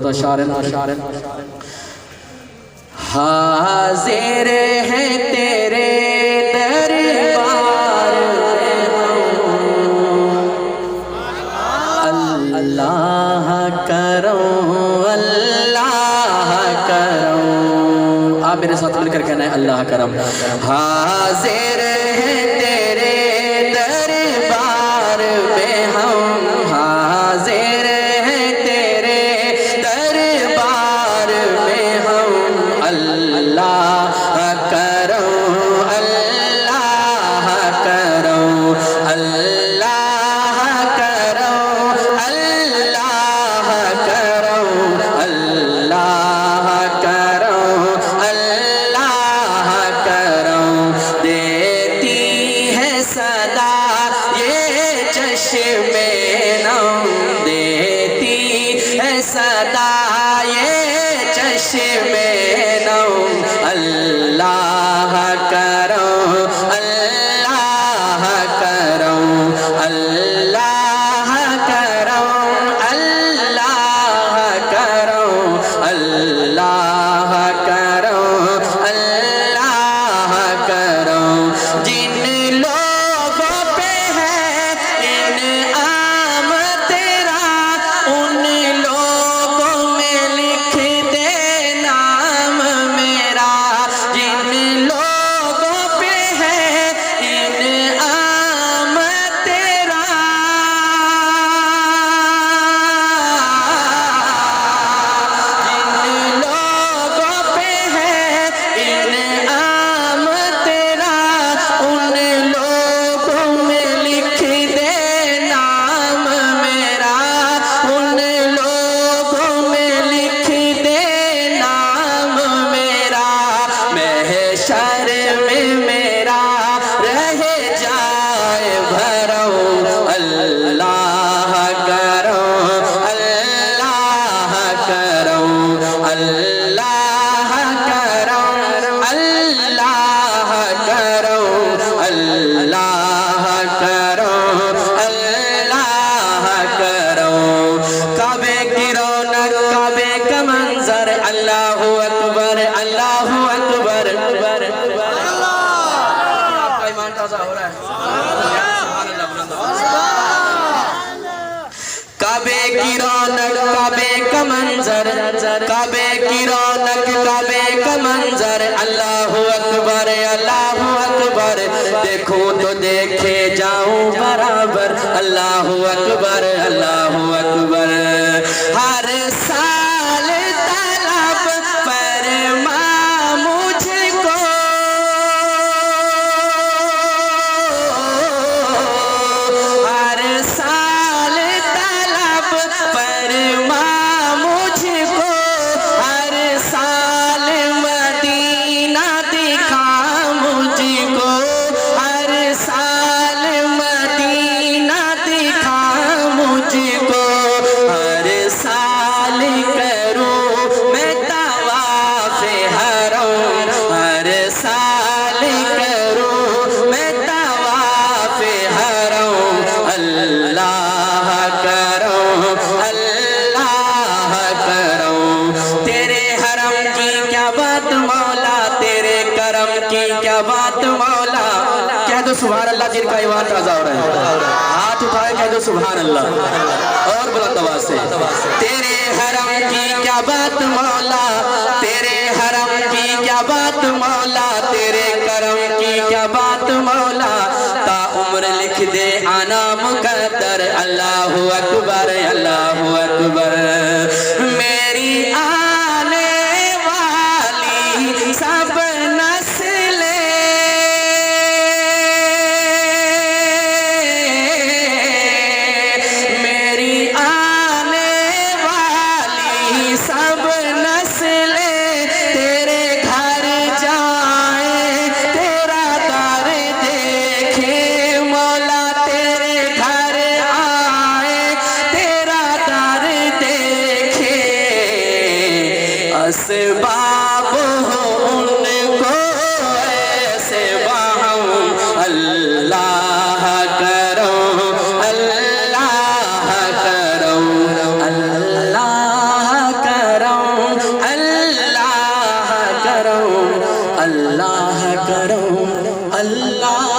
تو شارن حاضر ہیں تیرے دربار میں اللہ کرم اللہ کرم. آپ میرے ساتھ مل کر کہنا ہے اللہ کرم. حاضر ہیں تیرے دربار میں ہم حاضر ہیں تیرے دربار میں ہم اللہ کرم اللہ کرم اللہ کرم اللہ کرم اللہ کرم اللہ کرم. دیتی ہے صدا یہ چشم نم دیتی ہے صدا یہ چشم نم اللہ کرم اللہ کرم اللہ کرم اللہ کرم اللہ کرم اللہ کرم. جن لوگوں پہ ہے انعام تیرا ان لوگوں میں لکھ دے نام میرا. جن لوگوں پہ ہے انعام تیرا جن لوگوں پہ ہے انعام تیرا ان لوگوں میں لکھ دے نام میرا ان لوگوں میں لکھ دے نام میرا. محشر میں میرا رہ جائے بھرم اللہ کرم اللہ کرم اللہ کرم اللہ کرم اللہ کرم اللہ کرم. کعبے کی رونق کعبے کا منظر اللہ اکبر اللہ اکبر. آپ کا ایمان تازہ ہو رہا ہے. کعبے کی رونق کعبے کا منظر کعبے کی رونق کعبے کا منظر اللہ اکبر اللہ اکبر. دیکھوں تو دیکھے جاؤں برابر اللہ اکبر اللہ اکبر. ہر سال طلب فرما مجھ کو ہر سال طلب فرما مجھ کو ہر سال مدینہ دکھا مجھ کو ہر سال مدینہ دکھا مجھ کو ہر سال کروں میں طواف حرم ہر سال کروں میں طواف حرم اللہ کرم اللہ کرم. تیرے حرم کی کیا بات مولا تیرے کرم کی کیا بات مولا. کہہ دو سبحان اللہ جن کا ایمان تازہ ہو رہا ہے. ہاتھ اٹھائے کہہ دو سبحان اللہ اور بلند آواز سے. تیرے حرم کی کیا بات مولا تیرے حرم کی کیا بات مولا تیرے کرم کی کیا بات مولا. تا عمر لکھ دے آنا مقدر اللہ اکبر اللہ اکبر. میری آنے والی سب نسلیں میری آنے والی سب نسلیں تیرے گھر جائیں تیرا در دیکھیں مولا تیرے گھر آئے تیرا در اللہ کرم اللہ